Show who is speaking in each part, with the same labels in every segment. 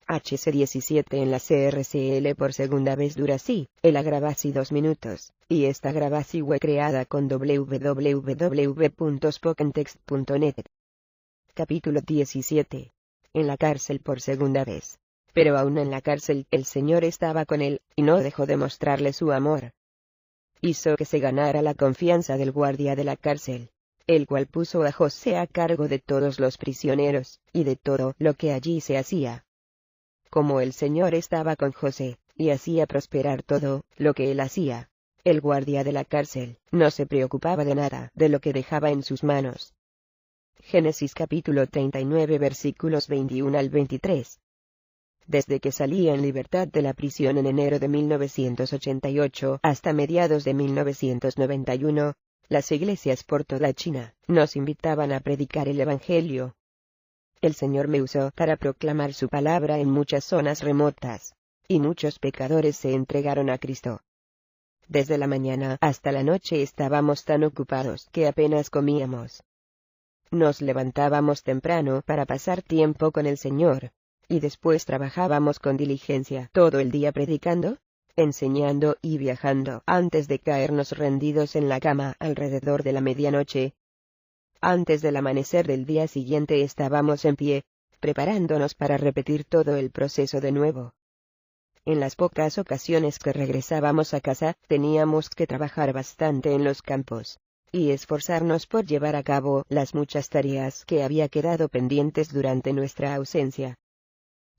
Speaker 1: HC17 en la CRCL por segunda vez dura así, el agravasi 2 minutos, y esta agravasi fue creada con www.spokentext.net. Capítulo 17. En la cárcel por segunda vez. Pero aún en la cárcel, el Señor estaba con él, y no dejó de mostrarle su amor. Hizo que se ganara la confianza del guardia de la cárcel, el cual puso a José a cargo de todos los prisioneros, y de todo lo que allí se hacía. Como el Señor estaba con José, y hacía prosperar todo lo que él hacía, el guardia de la cárcel no se preocupaba de nada de lo que dejaba en sus manos. Génesis capítulo 39 versículos 21 al 23. Desde que salí en libertad de la prisión en enero de 1988 hasta mediados de 1991, las iglesias por toda China nos invitaban a predicar el Evangelio. El Señor me usó para proclamar su palabra en muchas zonas remotas, y muchos pecadores se entregaron a Cristo. Desde la mañana hasta la noche estábamos tan ocupados que apenas comíamos. Nos levantábamos temprano para pasar tiempo con el Señor, y después trabajábamos con diligencia todo el día predicando, enseñando y viajando antes de caernos rendidos en la cama alrededor de la medianoche. Antes del amanecer del día siguiente estábamos en pie, preparándonos para repetir todo el proceso de nuevo. En las pocas ocasiones que regresábamos a casa, teníamos que trabajar bastante en los campos, y esforzarnos por llevar a cabo las muchas tareas que había quedado pendientes durante nuestra ausencia.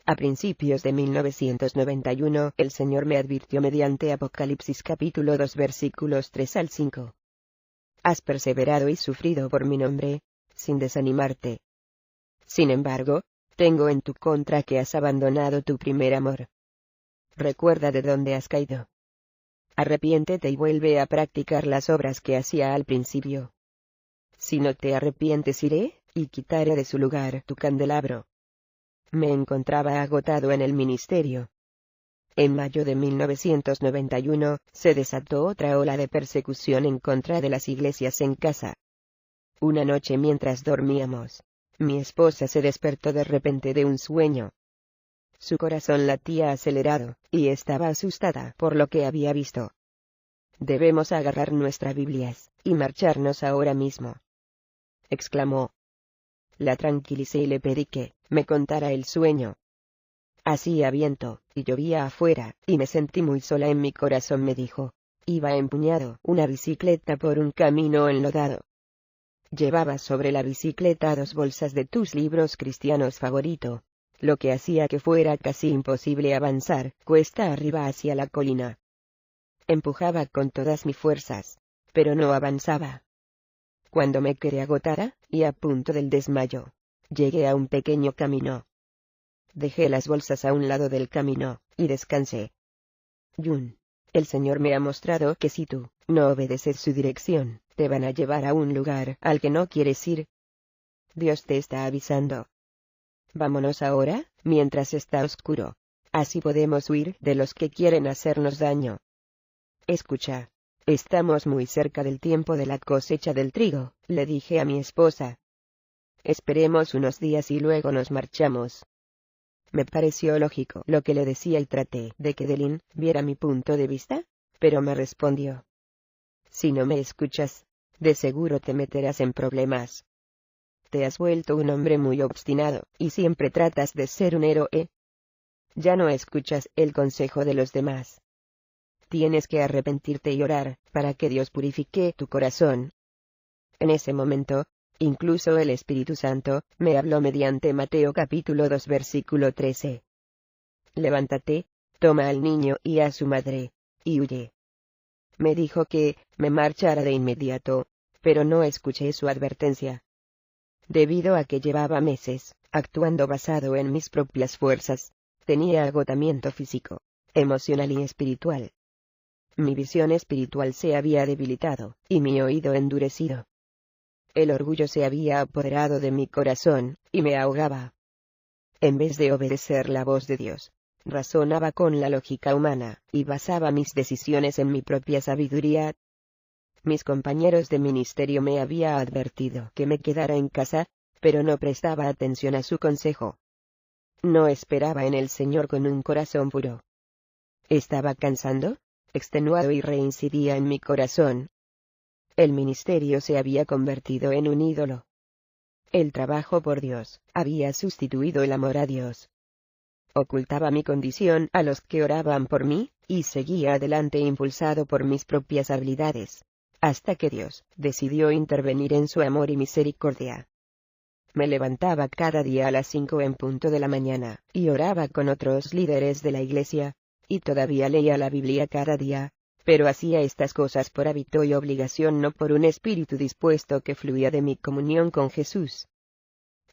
Speaker 1: A principios de 1991, el Señor me advirtió mediante Apocalipsis capítulo 2 versículos 3 al 5. Has perseverado y sufrido por mi nombre, sin desanimarte. Sin embargo, tengo en tu contra que has abandonado tu primer amor. Recuerda de dónde has caído. Arrepiéntete y vuelve a practicar las obras que hacía al principio. Si no te arrepientes, iré y quitaré de su lugar tu candelabro. Me encontraba agotado en el ministerio. En mayo de 1991, se desató otra ola de persecución en contra de las iglesias en casa. Una noche mientras dormíamos, mi esposa se despertó de repente de un sueño. Su corazón latía acelerado, y estaba asustada por lo que había visto. Debemos agarrar nuestras Biblias y marcharnos ahora mismo, exclamó. La tranquilicé y le pedí que me contara el sueño. Hacía viento, y llovía afuera, y me sentí muy sola en mi corazón, me dijo. Iba empuñado una bicicleta por un camino enlodado. Llevaba sobre la bicicleta 2 bolsas de tus libros cristianos favorito, lo que hacía que fuera casi imposible avanzar cuesta arriba hacia la colina. Empujaba con todas mis fuerzas, pero no avanzaba. Cuando me quedé agotada, y a punto del desmayo, llegué a un pequeño camino. Dejé las bolsas a un lado del camino, y descansé. Yun, el Señor me ha mostrado que si tú no obedeces su dirección, te van a llevar a un lugar al que no quieres ir. Dios te está avisando. Vámonos ahora, mientras está oscuro. Así podemos huir de los que quieren hacernos daño. Escucha. Estamos muy cerca del tiempo de la cosecha del trigo, le dije a mi esposa. Esperemos unos días y luego nos marchamos. Me pareció lógico lo que le decía y traté de que Delin viera mi punto de vista, pero me respondió. Si no me escuchas, de seguro te meterás en problemas. Te has vuelto un hombre muy obstinado, y siempre tratas de ser un héroe. Ya no escuchas el consejo de los demás. Tienes que arrepentirte y orar, para que Dios purifique tu corazón. En ese momento, incluso el Espíritu Santo me habló mediante Mateo capítulo 2 versículo 13. Levántate, toma al niño y a su madre, y huye. Me dijo que me marchara de inmediato, pero no escuché su advertencia. Debido a que llevaba meses actuando basado en mis propias fuerzas, tenía agotamiento físico, emocional y espiritual. Mi visión espiritual se había debilitado, y mi oído endurecido. El orgullo se había apoderado de mi corazón, y me ahogaba. En vez de obedecer la voz de Dios, razonaba con la lógica humana, y basaba mis decisiones en mi propia sabiduría. Mis compañeros de ministerio me habían advertido que me quedara en casa, pero no prestaba atención a su consejo. No esperaba en el Señor con un corazón puro. Estaba cansado, extenuado y reincidía en mi corazón. El ministerio se había convertido en un ídolo. El trabajo por Dios había sustituido el amor a Dios. Ocultaba mi condición a los que oraban por mí, y seguía adelante impulsado por mis propias habilidades, hasta que Dios decidió intervenir en su amor y misericordia. Me levantaba cada día a las 5 en punto de la mañana, y oraba con otros líderes de la iglesia, y todavía leía la Biblia cada día, pero hacía estas cosas por hábito y obligación, no por un espíritu dispuesto que fluía de mi comunión con Jesús.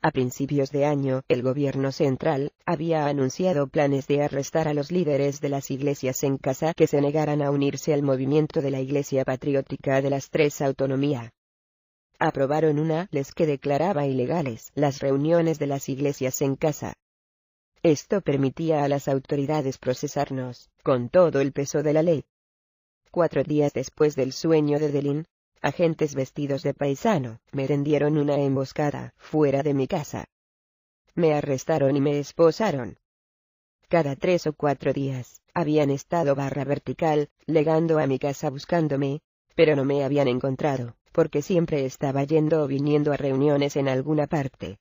Speaker 1: A principios de año, el gobierno central había anunciado planes de arrestar a los líderes de las iglesias en casa que se negaran a unirse al movimiento de la Iglesia Patriótica de las Tres Autonomía. Aprobaron una ley que declaraba ilegales las reuniones de las iglesias en casa. Esto permitía a las autoridades procesarnos, con todo el peso de la ley. 4 días después del sueño de Delin, agentes vestidos de paisano me tendieron una emboscada fuera de mi casa. Me arrestaron y me esposaron. Cada 3 o 4 días, habían estado barra vertical, llegando a mi casa buscándome, pero no me habían encontrado, porque siempre estaba yendo o viniendo a reuniones en alguna parte.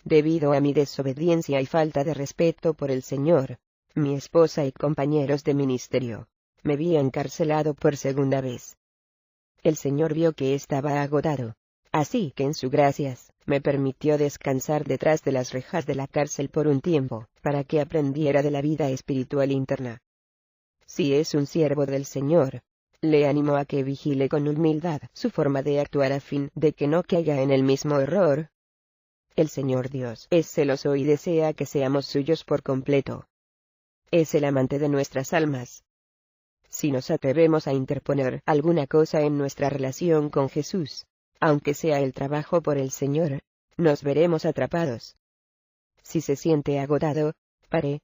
Speaker 1: Debido a mi desobediencia y falta de respeto por el Señor, mi esposa y compañeros de ministerio me vi encarcelado por segunda vez. El Señor vio que estaba agotado, así que en su gracias, me permitió descansar detrás de las rejas de la cárcel por un tiempo, para que aprendiera de la vida espiritual interna. Si es un siervo del Señor, le animo a que vigile con humildad su forma de actuar a fin de que no caiga en el mismo error. El Señor Dios es celoso y desea que seamos suyos por completo. Es el amante de nuestras almas. Si nos atrevemos a interponer alguna cosa en nuestra relación con Jesús, aunque sea el trabajo por el Señor, nos veremos atrapados. Si se siente agotado, pare.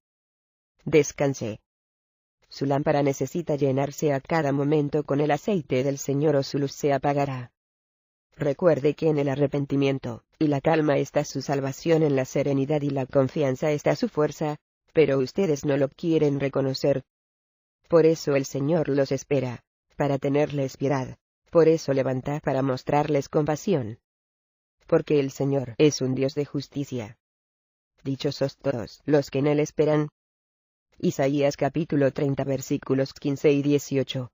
Speaker 1: Descanse. Su lámpara necesita llenarse a cada momento con el aceite del Señor o su luz se apagará. Recuerde que en el arrepentimiento y la calma está su salvación, en la serenidad y la confianza está su fuerza, pero ustedes no lo quieren reconocer. Por eso el Señor los espera, para tenerles piedad, por eso levanta para mostrarles compasión. Porque el Señor es un Dios de justicia. Dichosos todos los que en Él esperan. Isaías capítulo 30 versículos 15 y 18.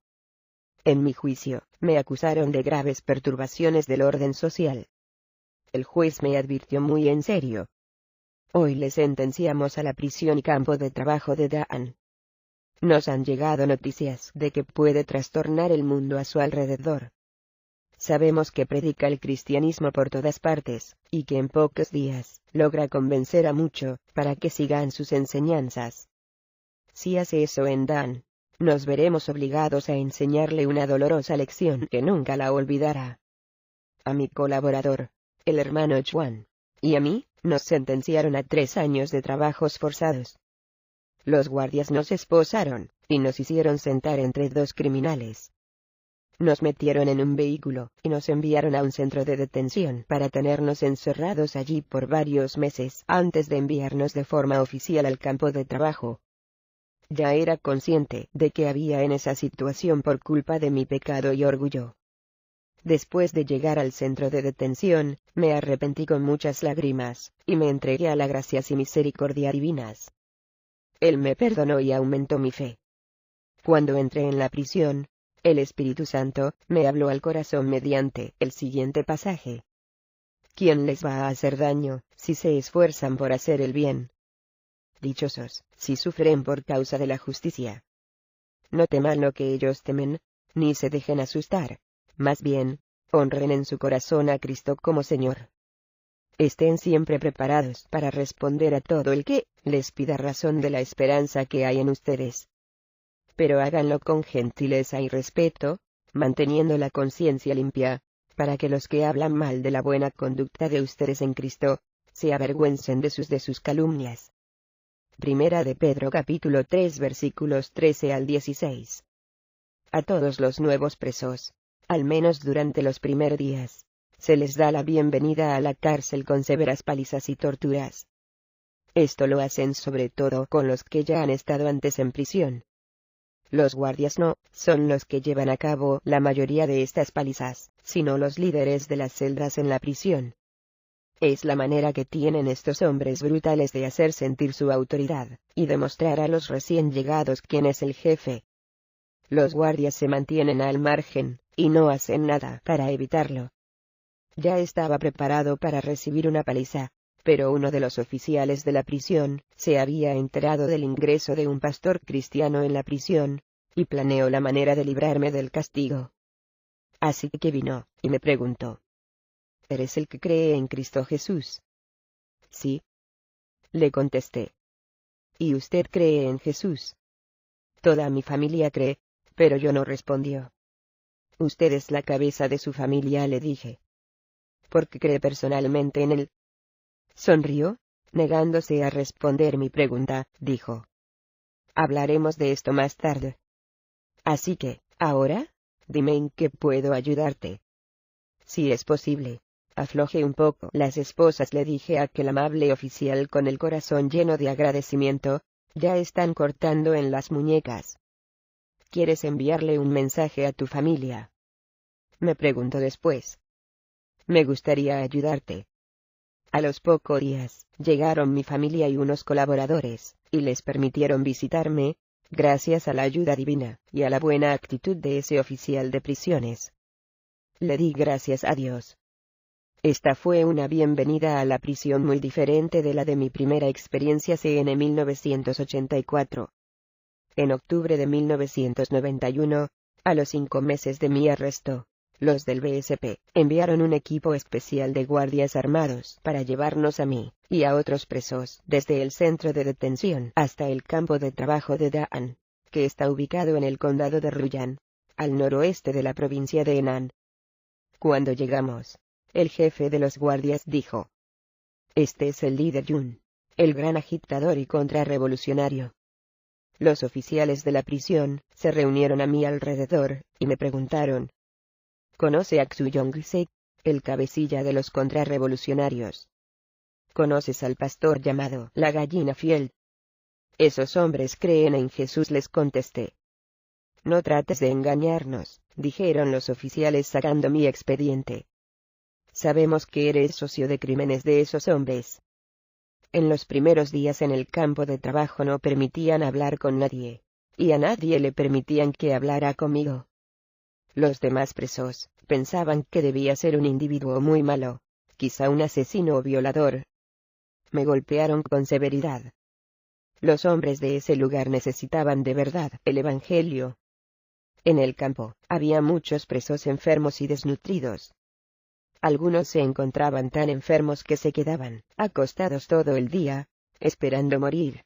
Speaker 1: En mi juicio, me acusaron de graves perturbaciones del orden social. El juez me advirtió muy en serio. Hoy le sentenciamos a la prisión y campo de trabajo de Dan. Nos han llegado noticias de que puede trastornar el mundo a su alrededor. Sabemos que predica el cristianismo por todas partes, y que en pocos días logra convencer a mucho para que sigan sus enseñanzas. Si hace eso en Dan, nos veremos obligados a enseñarle una dolorosa lección que nunca la olvidará. A mi colaborador, el hermano Juan, y a mí, nos sentenciaron a 3 años de trabajos forzados. Los guardias nos esposaron, y nos hicieron sentar entre 2 criminales. Nos metieron en un vehículo, y nos enviaron a un centro de detención para tenernos encerrados allí por varios meses antes de enviarnos de forma oficial al campo de trabajo. Ya era consciente de que había en esa situación por culpa de mi pecado y orgullo. Después de llegar al centro de detención, me arrepentí con muchas lágrimas, y me entregué a la gracia y misericordia divinas. Él me perdonó y aumentó mi fe. Cuando entré en la prisión, el Espíritu Santo me habló al corazón mediante el siguiente pasaje. ¿Quién les va a hacer daño, si se esfuerzan por hacer el bien? Dichosos, si sufren por causa de la justicia. No teman lo que ellos temen, ni se dejen asustar. Más bien, honren en su corazón a Cristo como Señor. Estén siempre preparados para responder a todo el que les pida razón de la esperanza que hay en ustedes. Pero háganlo con gentileza y respeto, manteniendo la conciencia limpia, para que los que hablan mal de la buena conducta de ustedes en Cristo, se avergüencen de sus calumnias. Primera de Pedro capítulo 3 versículos 13 al 16. A todos los nuevos presos, al menos durante los primeros días, se les da la bienvenida a la cárcel con severas palizas y torturas. Esto lo hacen sobre todo con los que ya han estado antes en prisión. Los guardias no son los que llevan a cabo la mayoría de estas palizas, sino los líderes de las celdas en la prisión. Es la manera que tienen estos hombres brutales de hacer sentir su autoridad, y demostrar a los recién llegados quién es el jefe. Los guardias se mantienen al margen, y no hacen nada para evitarlo. Ya estaba preparado para recibir una paliza, pero uno de los oficiales de la prisión se había enterado del ingreso de un pastor cristiano en la prisión, y planeó la manera de librarme del castigo. Así que vino, y me preguntó: ¿Eres el que cree en Cristo Jesús? Sí. Le contesté. ¿Y usted cree en Jesús? Toda mi familia cree, pero yo no respondió. Usted es la cabeza de su familia, le dije. ¿Por qué cree personalmente en él? Sonrió, negándose a responder mi pregunta, dijo: Hablaremos de esto más tarde. Así que, ahora, dime en qué puedo ayudarte. Si es posible, afloje un poco las esposas, le dije a aquel amable oficial con el corazón lleno de agradecimiento. Ya están cortando en las muñecas. ¿Quieres enviarle un mensaje a tu familia? Me preguntó después. Me gustaría ayudarte. A los pocos días, llegaron mi familia y unos colaboradores, y les permitieron visitarme, gracias a la ayuda divina, y a la buena actitud de ese oficial de prisiones. Le di gracias a Dios. Esta fue una bienvenida a la prisión muy diferente de la de mi primera experiencia en 1984. En octubre de 1991, a los 5 meses de mi arresto, los del BSP enviaron un equipo especial de guardias armados para llevarnos a mí y a otros presos desde el centro de detención hasta el campo de trabajo de Da'an, que está ubicado en el condado de Ruyan, al noroeste de la provincia de Henan. Cuando llegamos, el jefe de los guardias dijo: Este es el líder Yun, el gran agitador y contrarrevolucionario. Los oficiales de la prisión se reunieron a mi alrededor, y me preguntaron: ¿Conoce a Xu Yong-se, el cabecilla de los contrarrevolucionarios? ¿Conoces al pastor llamado la gallina fiel? Esos hombres creen en Jesús, les contesté. No trates de engañarnos, dijeron los oficiales sacando mi expediente. Sabemos que eres socio de crímenes de esos hombres. En los primeros días en el campo de trabajo no permitían hablar con nadie, y a nadie le permitían que hablara conmigo. Los demás presos pensaban que debía ser un individuo muy malo, quizá un asesino o violador. Me golpearon con severidad. Los hombres de ese lugar necesitaban de verdad el Evangelio. En el campo había muchos presos enfermos y desnutridos. Algunos se encontraban tan enfermos que se quedaban acostados todo el día, esperando morir.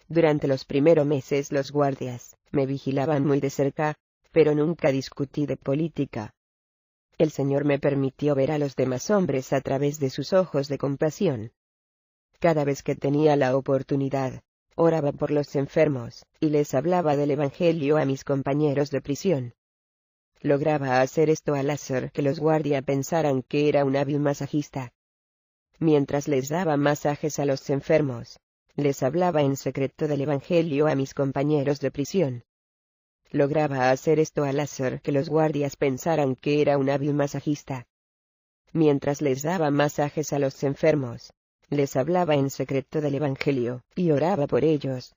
Speaker 1: Durante los primeros meses los guardias me vigilaban muy de cerca, pero nunca discutí de política. El Señor me permitió ver a los demás hombres a través de sus ojos de compasión. Cada vez que tenía la oportunidad, oraba por los enfermos, y les hablaba del Evangelio a mis compañeros de prisión. Lograba hacer esto al hacer que los guardias pensaran que era un hábil masajista. Mientras les daba masajes a los enfermos, les hablaba en secreto del Evangelio a mis compañeros de prisión. Lograba hacer esto al hacer que los guardias pensaran que era un hábil masajista. Mientras les daba masajes a los enfermos, les hablaba en secreto del Evangelio, y oraba por ellos.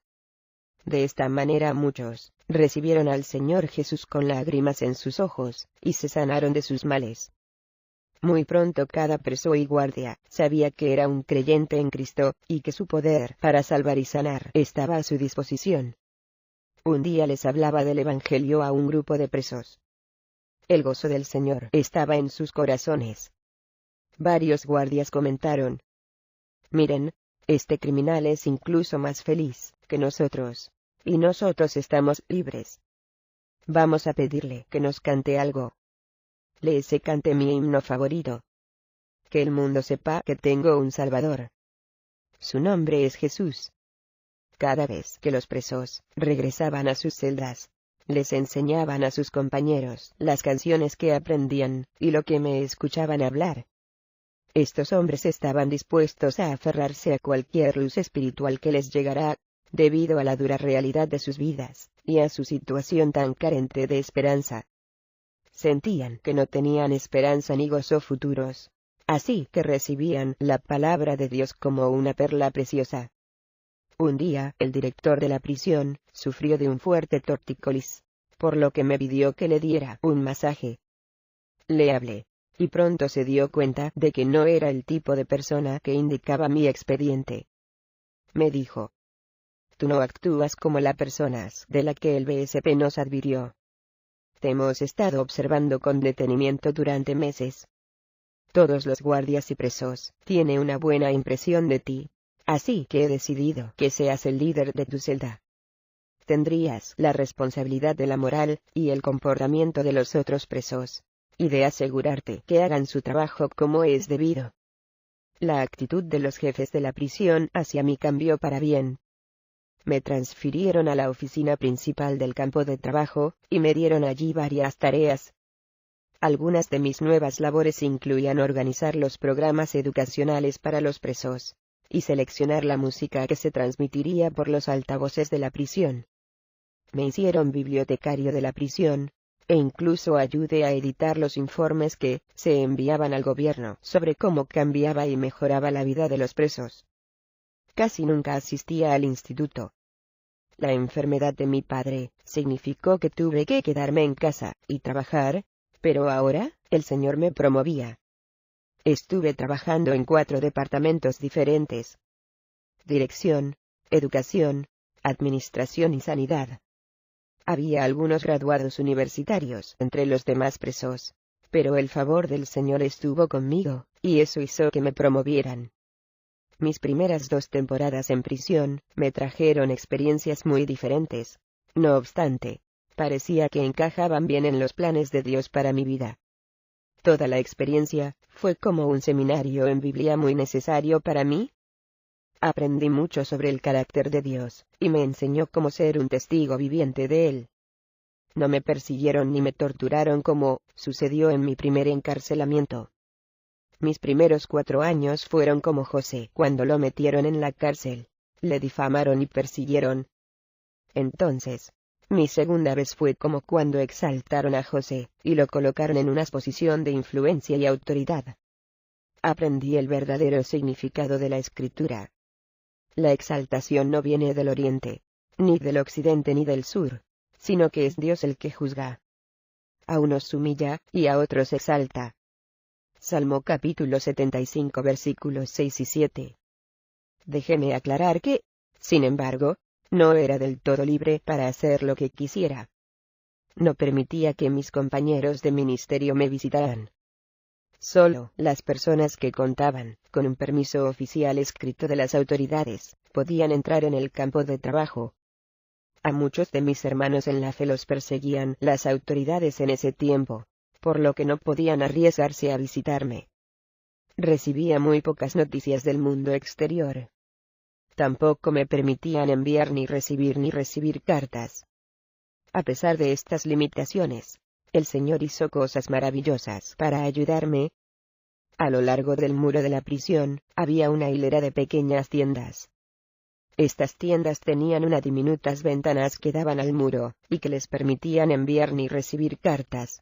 Speaker 1: De esta manera muchos recibieron al Señor Jesús con lágrimas en sus ojos, y se sanaron de sus males. Muy pronto cada preso y guardia sabía que era un creyente en Cristo, y que su poder para salvar y sanar estaba a su disposición. Un día les hablaba del Evangelio a un grupo de presos. El gozo del Señor estaba en sus corazones. Varios guardias comentaron: Miren, este criminal es incluso más feliz que nosotros, y nosotros estamos libres. Vamos a pedirle que nos cante algo. Se cante mi himno favorito. Que el mundo sepa que tengo un Salvador. Su nombre es Jesús. Cada vez que los presos regresaban a sus celdas, les enseñaban a sus compañeros las canciones que aprendían, y lo que me escuchaban hablar. Estos hombres estaban dispuestos a aferrarse a cualquier luz espiritual que les llegara, debido a la dura realidad de sus vidas, y a su situación tan carente de esperanza. Sentían que no tenían esperanza ni gozo futuros, así que recibían la palabra de Dios como una perla preciosa. Un día, el director de la prisión sufrió de un fuerte tortícolis, por lo que me pidió que le diera un masaje. Le hablé, y pronto se dio cuenta de que no era el tipo de persona que indicaba mi expediente. Me dijo: tú no actúas como las personas de la que el BSP nos advirtió. Te hemos estado observando con detenimiento durante meses. Todos los guardias y presos tienen una buena impresión de ti, así que he decidido que seas el líder de tu celda. Tendrías la responsabilidad de la moral y el comportamiento de los otros presos, y de asegurarte que hagan su trabajo como es debido. La actitud de los jefes de la prisión hacia mí cambió para bien. Me transfirieron a la oficina principal del campo de trabajo, y me dieron allí varias tareas. Algunas de mis nuevas labores incluían organizar los programas educacionales para los presos, y seleccionar la música que se transmitiría por los altavoces de la prisión. Me hicieron bibliotecario de la prisión, e incluso ayudé a editar los informes que se enviaban al gobierno sobre cómo cambiaba y mejoraba la vida de los presos. Casi nunca asistía al instituto. La enfermedad de mi padre significó que tuve que quedarme en casa y trabajar, pero ahora, el Señor me promovía. Estuve trabajando en 4 departamentos diferentes: dirección, educación, administración y sanidad. Había algunos graduados universitarios entre los demás presos, pero el favor del Señor estuvo conmigo, y eso hizo que me promovieran. Mis primeras 2 temporadas en prisión me trajeron experiencias muy diferentes. No obstante, parecía que encajaban bien en los planes de Dios para mi vida. Toda la experiencia fue como un seminario en Biblia muy necesario para mí. Aprendí mucho sobre el carácter de Dios, y me enseñó cómo ser un testigo viviente de Él. No me persiguieron ni me torturaron como sucedió en mi primer encarcelamiento. Mis primeros 4 años fueron como José cuando lo metieron en la cárcel, le difamaron y persiguieron. Entonces, mi segunda vez fue como cuando exaltaron a José, y lo colocaron en una posición de influencia y autoridad. Aprendí el verdadero significado de la Escritura. La exaltación no viene del oriente, ni del occidente ni del sur, sino que es Dios el que juzga. A unos humilla, y a otros exalta. Salmo capítulo 75 versículos 6 y 7. Déjeme aclarar que, sin embargo, no era del todo libre para hacer lo que quisiera. No permitía que mis compañeros de ministerio me visitaran. Solo las personas que contaban con un permiso oficial escrito de las autoridades podían entrar en el campo de trabajo. A muchos de mis hermanos en la fe los perseguían las autoridades en ese tiempo, por lo que no podían arriesgarse a visitarme. Recibía muy pocas noticias del mundo exterior. Tampoco me permitían enviar ni recibir cartas. A pesar de estas limitaciones, el Señor hizo cosas maravillosas para ayudarme. A lo largo del muro de la prisión, había una hilera de pequeñas tiendas. Estas tiendas tenían unas diminutas ventanas que daban al muro, y que les permitían enviar ni recibir cartas.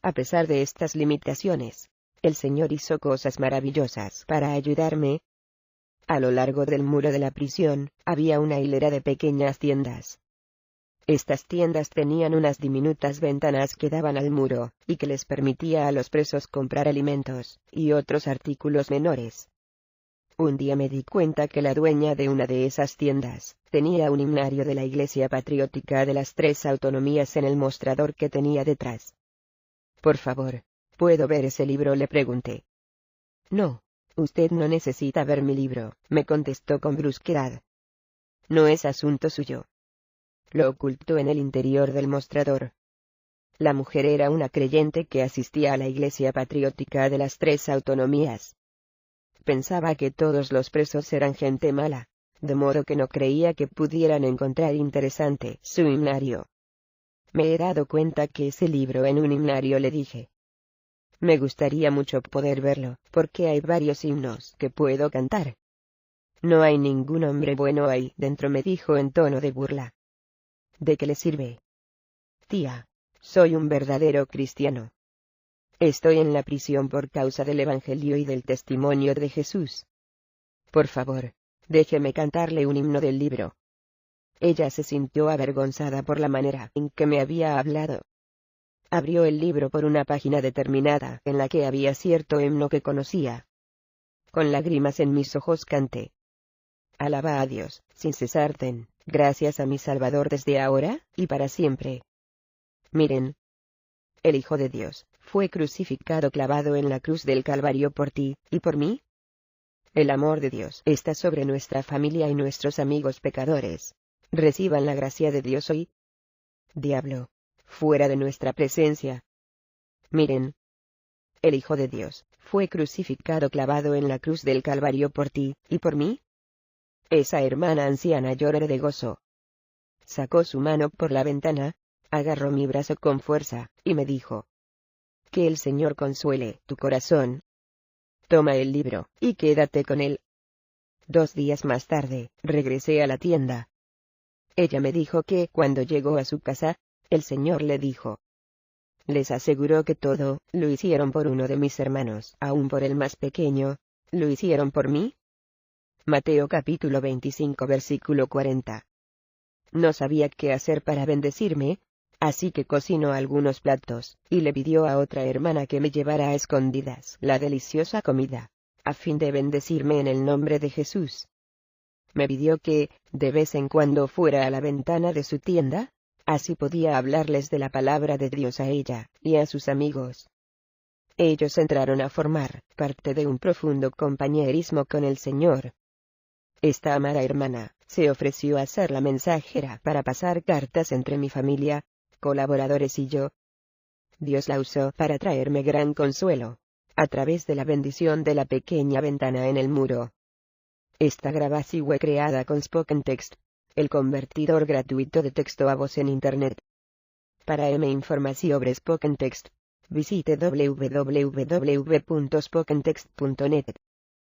Speaker 1: A pesar de estas limitaciones, el Señor hizo cosas maravillosas para ayudarme. A lo largo del muro de la prisión, había una hilera de pequeñas tiendas. Estas tiendas tenían unas diminutas ventanas que daban al muro, y que les permitía a los presos comprar alimentos y otros artículos menores. Un día me di cuenta que la dueña de una de esas tiendas tenía un himnario de la Iglesia Patriótica de las 3 Autonomías en el mostrador que tenía detrás. Por favor, ¿puedo ver ese libro?, le pregunté. No, usted no necesita ver mi libro, me contestó con brusquedad. No es asunto suyo. Lo ocultó en el interior del mostrador. La mujer era una creyente que asistía a la Iglesia Patriótica de las 3 Autonomías. Pensaba que todos los presos eran gente mala, de modo que no creía que pudieran encontrar interesante su himnario. Me he dado cuenta que ese libro en un himnario, le dije. Me gustaría mucho poder verlo, porque hay varios himnos que puedo cantar. No hay ningún hombre bueno ahí dentro, me dijo en tono de burla. ¿De qué le sirve? Tía, soy un verdadero cristiano. Estoy en la prisión por causa del Evangelio y del testimonio de Jesús. Por favor, déjeme cantarle un himno del libro. Ella se sintió avergonzada por la manera en que me había hablado. Abrió el libro por una página determinada en la que había cierto himno que conocía. Con lágrimas en mis ojos canté. Alaba a Dios, sin cesar, den gracias a mi Salvador desde ahora y para siempre. Miren. El Hijo de Dios fue crucificado, clavado en la cruz del Calvario por ti y por mí. El amor de Dios está sobre nuestra familia y nuestros amigos pecadores. Reciban la gracia de Dios hoy. Diablo, fuera de nuestra presencia. Miren. El Hijo de Dios fue crucificado, clavado en la cruz del Calvario por ti y por mí. Esa hermana anciana lloró de gozo. Sacó su mano por la ventana, agarró mi brazo con fuerza, y me dijo: que el Señor consuele tu corazón. Toma el libro, y quédate con él. 2 días más tarde, regresé a la tienda. Ella me dijo que, cuando llegó a su casa, el Señor le dijo. Les aseguró que todo lo hicieron por uno de mis hermanos, aún por el más pequeño, lo hicieron por mí. Mateo capítulo 25 versículo 40. No sabía qué hacer para bendecirme, así que cocinó algunos platos, y le pidió a otra hermana que me llevara a escondidas la deliciosa comida, a fin de bendecirme en el nombre de Jesús. Me pidió que, de vez en cuando, fuera a la ventana de su tienda, así podía hablarles de la palabra de Dios a ella y a sus amigos. Ellos entraron a formar parte de un profundo compañerismo con el Señor. Esta amada hermana se ofreció a ser la mensajera para pasar cartas entre mi familia, colaboradores y yo. Dios la usó para traerme gran consuelo, a través de la bendición de la pequeña ventana en el muro. Esta grabación fue creada con Spoken Text, el convertidor gratuito de texto a voz en Internet. Para información sobre Spoken Text, visite www.spokentext.net.